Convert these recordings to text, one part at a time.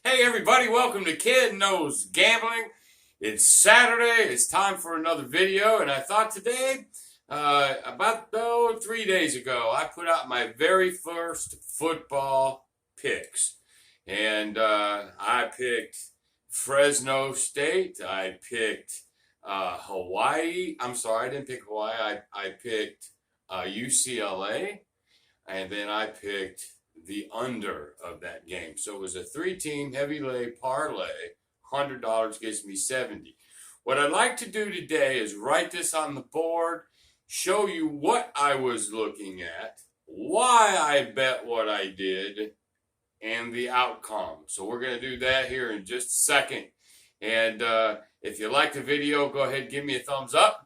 Hey everybody, welcome to Kenknowsgambling. It's Saturday, it's time for another video, and I thought today, about 3 days ago, I put out my very first football picks. And I picked Fresno State, I picked Hawaii, I'm sorry, I didn't pick Hawaii, I picked UCLA, and then I picked the under of that game. So it was a three-team heavy lay parlay. $100 gives me 70. What I'd like to do today is write this on the board, show you what I was looking at, why I bet what I did, and the outcome. So we're going to do that here in just a second. And if you like the video, go ahead and give me a thumbs up.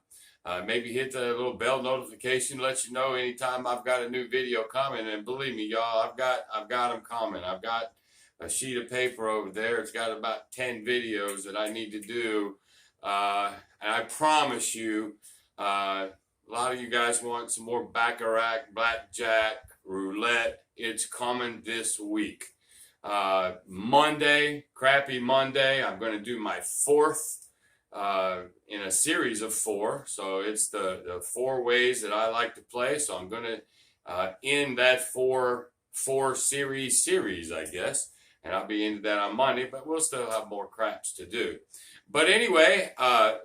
Maybe hit the little bell notification, let you know anytime I've got a new video coming. And believe me, y'all, I've got them coming. I've got a sheet of paper over there. It's got about 10 videos that I need to do. And I promise you, a lot of you guys want some more baccarat, blackjack, roulette. It's coming this week. Monday, crappy Monday, I'm going to do my fourth in a series of four. So it's the 4 ways that I like to play. So I'm going to end that four series, I guess. And I'll be into that on Monday, but we'll still have more craps to do. But anyway,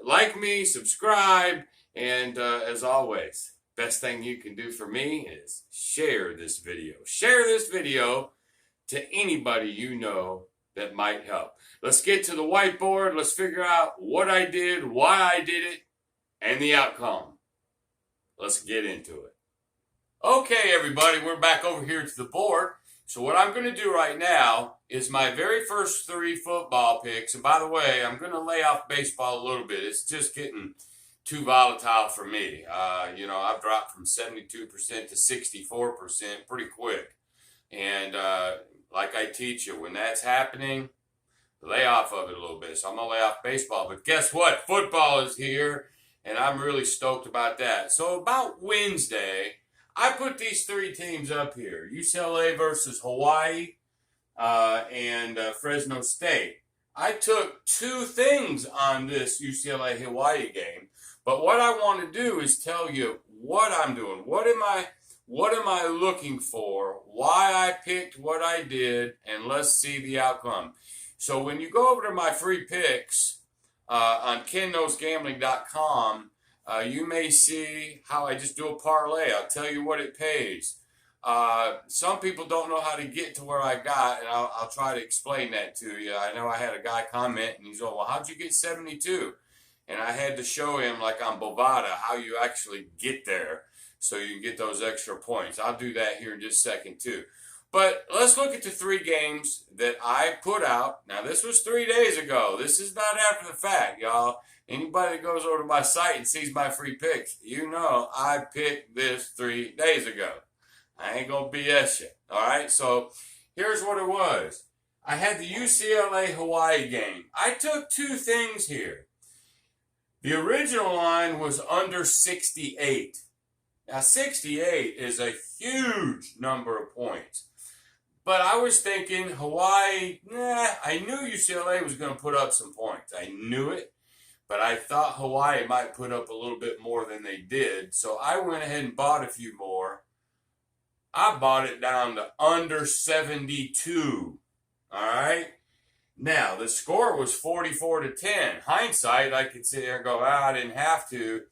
like me, subscribe, and as always, best thing you can do for me is share this video. Share this video to anybody you know that might help. Let's get to the whiteboard. Let's figure out what I did, why I did it, and the outcome. Let's get into it. Okay, everybody, we're back over here to the board. So what I'm going to do right now is my very first 3 football picks. And by the way, I'm going to lay off baseball a little bit. It's just getting too volatile for me. I've dropped from 72% to 64% pretty quick. And like I teach you, when that's happening, lay off of it a little bit. So I'm going to lay off baseball. But guess what? Football is here, and I'm really stoked about that. So about Wednesday, I put these 3 teams up here. UCLA versus Hawaii and Fresno State. I took 2 things on this UCLA-Hawaii game. But what I want to do is tell you what I'm doing. What am I looking for? Why I picked what I did, and let's see the outcome. So when you go over to my free picks on Kenknowsgambling.com, you may see how I just do a parlay. I'll tell you what it pays. Some people don't know how to get to where I got, and I'll try to explain that to you. I know I had a guy comment, and he's like, well, how'd you get 72? And I had to show him, like on Bovada, how you actually get there so you can get those extra points. I'll do that here in just a second, too. But let's look at the 3 games that I put out. Now, this was 3 days ago. This is not after the fact, y'all. Anybody that goes over to my site and sees my free picks, you know I picked this 3 days ago. I ain't going to BS you. All right? So here's what it was. I had the UCLA-Hawaii game. I took 2 things here. The original line was under 68. Now, 68 is a huge number of points. But I was thinking Hawaii, I knew UCLA was going to put up some points. I knew it. But I thought Hawaii might put up a little bit more than they did. So I went ahead and bought a few more. I bought it down to under 72. All right? Now, the score was 44-10. Hindsight, I could sit there and go, I didn't have to.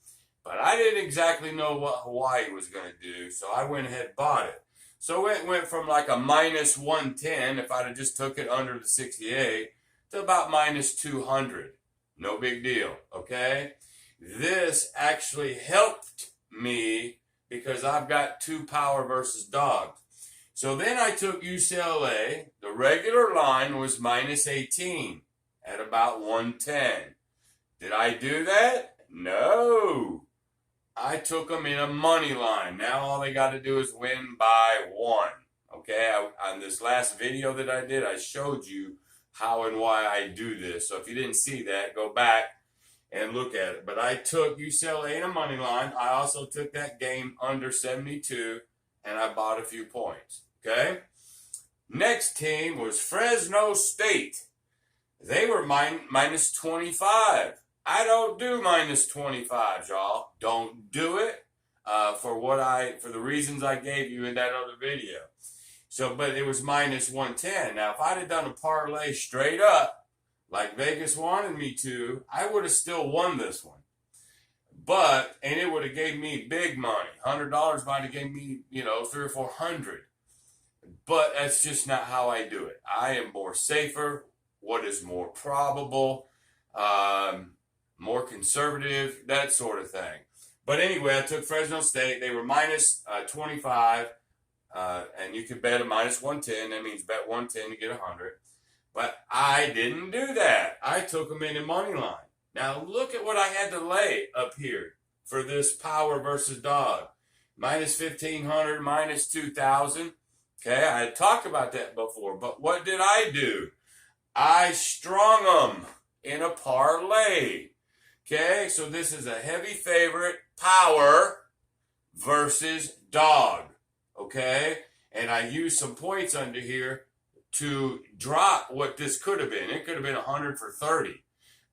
But I didn't exactly know what Hawaii was going to do. So I went ahead and bought it. So it went from like a minus 110, if I'd have just took it under the 68, to about minus 200. No big deal, okay? This actually helped me because I've got 2 power versus dogs. So then I took UCLA. The regular line was minus 18 at about 110. Did I do that? No. I took them in a money line. Now all they got to do is win by 1. Okay, on this last video that I did, I showed you how and why I do this. So if you didn't see that, go back and look at it. But I took UCLA in a money line. I also took that game under 72, and I bought a few points. Okay? Next team was Fresno State. They were minus 25. I don't do minus 25, y'all. Don't do it for the reasons I gave you in that other video. So, but it was minus 110. Now, if I'd have done a parlay straight up, like Vegas wanted me to, I would have still won this one. And it would have gave me big money. $100 might have gave me, 300 or 400. But that's just not how I do it. I am more safer. What is more probable, more conservative, that sort of thing. But anyway, I took Fresno State. They were minus 25. And you could bet a minus 110. That means bet 110 to get 100. But I didn't do that. I took them in the money line. Now look at what I had to lay up here for this power versus dog. Minus 1,500, minus 2,000. Okay, I had talked about that before. But what did I do? I strung them in a parlay. Okay, so this is a heavy favorite, power versus dog. Okay, and I used some points under here to drop what this could have been. It could have been 100 for 30,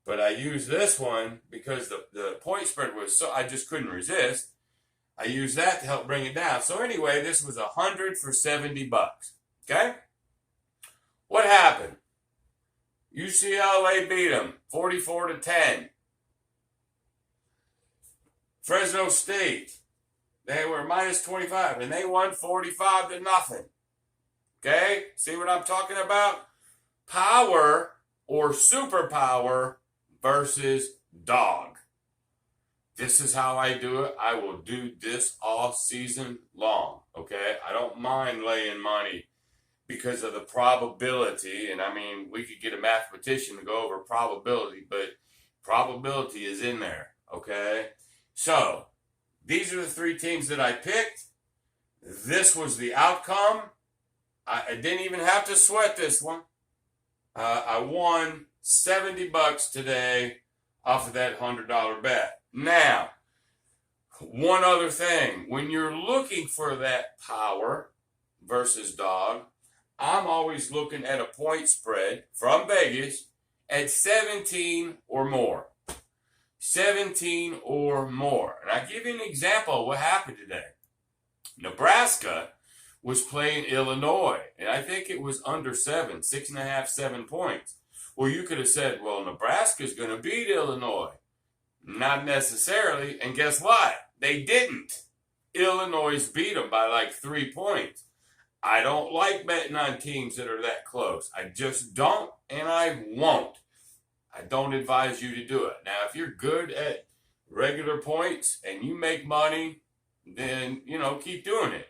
but I used this one because the point spread was so I just couldn't resist. I used that to help bring it down. So anyway, this was 100 for $70. Okay, what happened? UCLA beat them 44-10. Fresno State, they were minus 25, and they won 45-0. Okay? See what I'm talking about? Power or superpower versus dog. This is how I do it. I will do this all season long. Okay? I don't mind laying money because of the probability. And I mean, we could get a mathematician to go over probability, but probability is in there. Okay? So, these are the three teams that I picked. This was the outcome. I didn't even have to sweat this one. I won $70 today off of that $100 bet. Now, one other thing. When you're looking for that power versus dog, I'm always looking at a point spread from Vegas at 17 or more. 17 or more. And I'll give you an example of what happened today. Nebraska was playing Illinois, and I think it was under 7, 6.5, 7 points. Well, you could have said, well, Nebraska's going to beat Illinois. Not necessarily, and guess what? They didn't. Illinois beat them by like 3 points. I don't like betting on teams that are that close. I just don't, and I won't. I don't advise you to do it. Now, if you're good at regular points and you make money, then, keep doing it.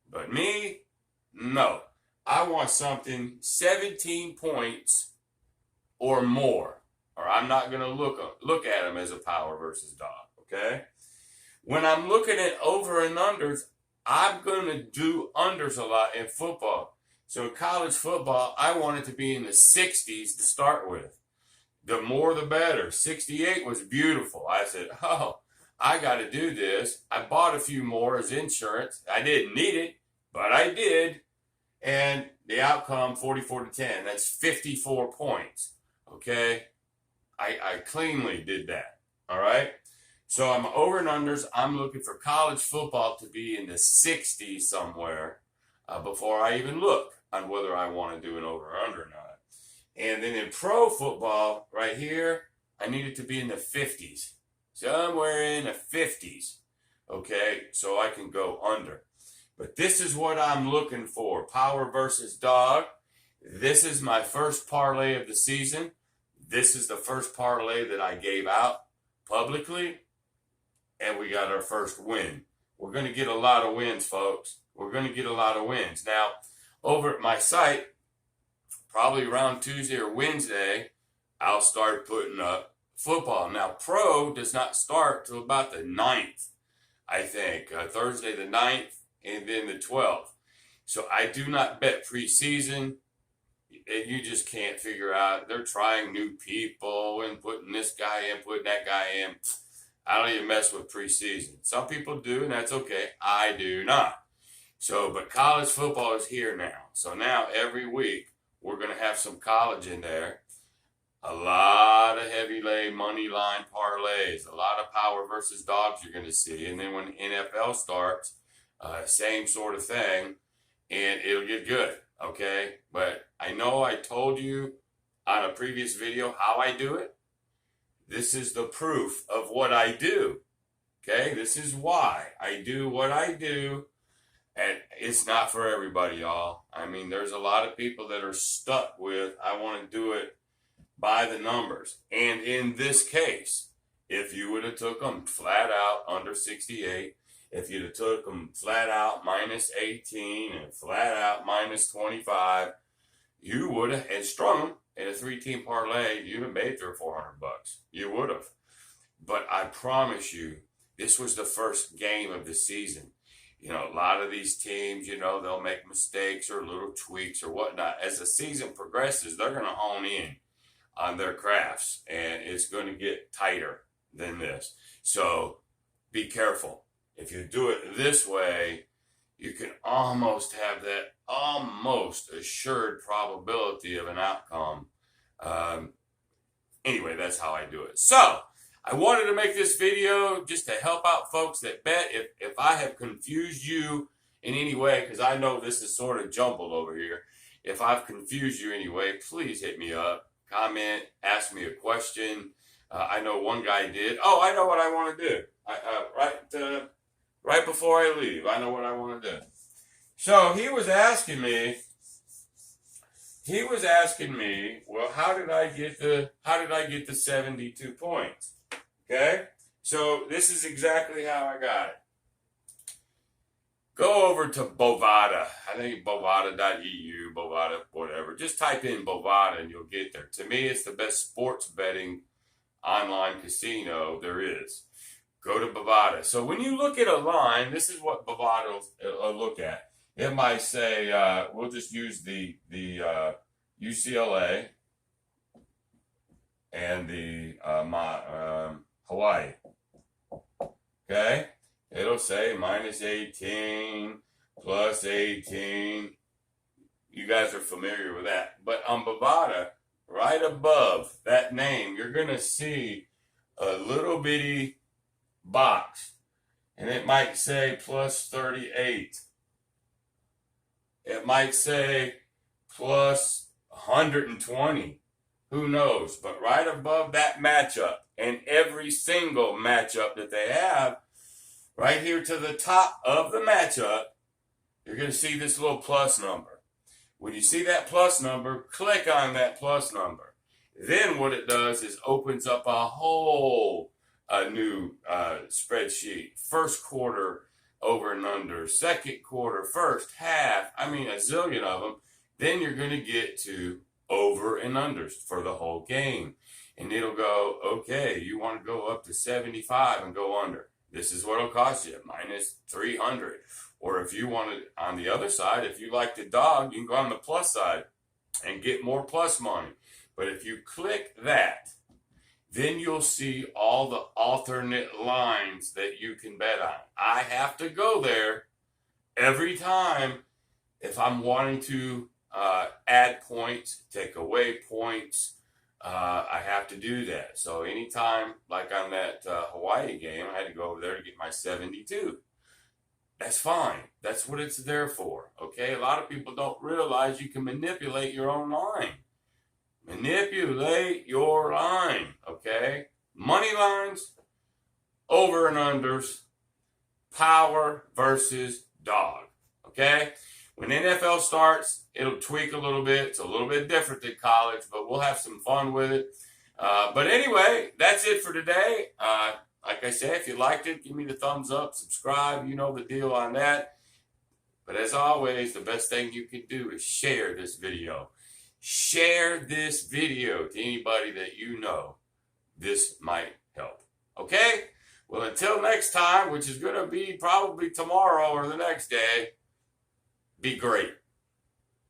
But me, no. I want something 17 points or more, or I'm not going to look at them as a power versus dog, okay? When I'm looking at over and unders, I'm going to do unders a lot in football. So in college football, I want it to be in the 60s to start with. The more the better. 68 was beautiful. I said, I got to do this. I bought a few more as insurance. I didn't need it, but I did. And the outcome, 44-10. That's 54 points. Okay? I cleanly did that. All right? So I'm over and unders. I'm looking for college football to be in the 60s somewhere before I even look on whether I want to do an over or under or not. And then in pro football, right here, I need it to be in the 50s. Somewhere in the 50s. Okay, so I can go under. But this is what I'm looking for. Power versus dog. This is my first parlay of the season. This is the first parlay that I gave out publicly. And we got our first win. We're going to get a lot of wins, folks. We're going to get a lot of wins. Now, over at my site, probably around Tuesday or Wednesday, I'll start putting up football. Now, pro does not start till about the 9th, I think. Thursday the 9th and then the 12th. So I do not bet preseason. You just can't figure out. They're trying new people and putting this guy in, putting that guy in. I don't even mess with preseason. Some people do, and that's okay. I do not. So, but college football is here now. So now every week we're going to have some college in there. A lot of heavy lay money line parlays, a lot of power versus dogs you're going to see. And then when NFL starts, same sort of thing, and it'll get good, okay? But I know I told you on a previous video how I do it. This is the proof of what I do, okay? This is why I do what I do, and it's not for everybody, y'all. I mean, there's a lot of people that are stuck with, I want to do it by the numbers. And in this case, if you would have took them flat out under 68, if you'd have took them flat out minus 18 and flat out minus 25, you would have, and strung them in a 3-team parlay, you'd have made $300 or $400. You would have. But I promise you, this was the first game of the season. You know, a lot of these teams, you know, they'll make mistakes or little tweaks or whatnot. As the season progresses, they're going to hone in on their crafts, and it's going to get tighter than this. So be careful. If you do it this way, you can almost have that almost assured probability of an outcome. Anyway, that's how I do it. So I wanted to make this video just to help out folks that bet. If I have confused you in any way, because I know this is sort of jumbled over here, if I've confused you anyway, please hit me up. Comment, ask me a question. I know one guy did. Oh, I know what I want to do. Right before I leave, I know what I want to do. So he was asking me. Well, how did I get the 72 points? Okay, so this is exactly how I got it. Go over to Bovada. I think Bovada.eu, Bovada, whatever. Just type in Bovada and you'll get there. To me, it's the best sports betting online casino there is. Go to Bovada. So when you look at a line, this is what Bovada will look at. It might say, we'll just use the UCLA and the Hawaii. Okay? It'll say minus 18, plus 18. You guys are familiar with that. But on Bovada, right above that name, you're going to see a little bitty box. And it might say plus 38. It might say plus 120. Who knows? But right above that matchup, and every single matchup that they have, right here to the top of the matchup, you're going to see this little plus number. When you see that plus number, click on that plus number. Then what it does is opens up a whole new spreadsheet. First quarter over and under, second quarter, first half, I mean a zillion of them. Then you're going to get to over and unders for the whole game. And it'll go, okay, you want to go up to 75 and go under. This is what it'll cost you, minus 300. Or if you want it on the other side, if you like the dog, you can go on the plus side and get more plus money. But if you click that, then you'll see all the alternate lines that you can bet on. I have to go there every time if I'm wanting to add points, take away points. I have to do that. So anytime, like on that Hawaii game, I had to go over there to get my 72. That's fine. That's what it's there for. Okay? A lot of people don't realize you can manipulate your own line. Manipulate your line. Okay? Money lines, over and unders, power versus dog. Okay? When NFL starts, it'll tweak a little bit. It's a little bit different than college, but we'll have some fun with it. But anyway, that's it for today. Like I said, if you liked it, give me the thumbs up, subscribe. You know the deal on that. But as always, the best thing you can do is share this video. Share this video to anybody that you know this might help. Okay? Well, until next time, which is going to be probably tomorrow or the next day, be great.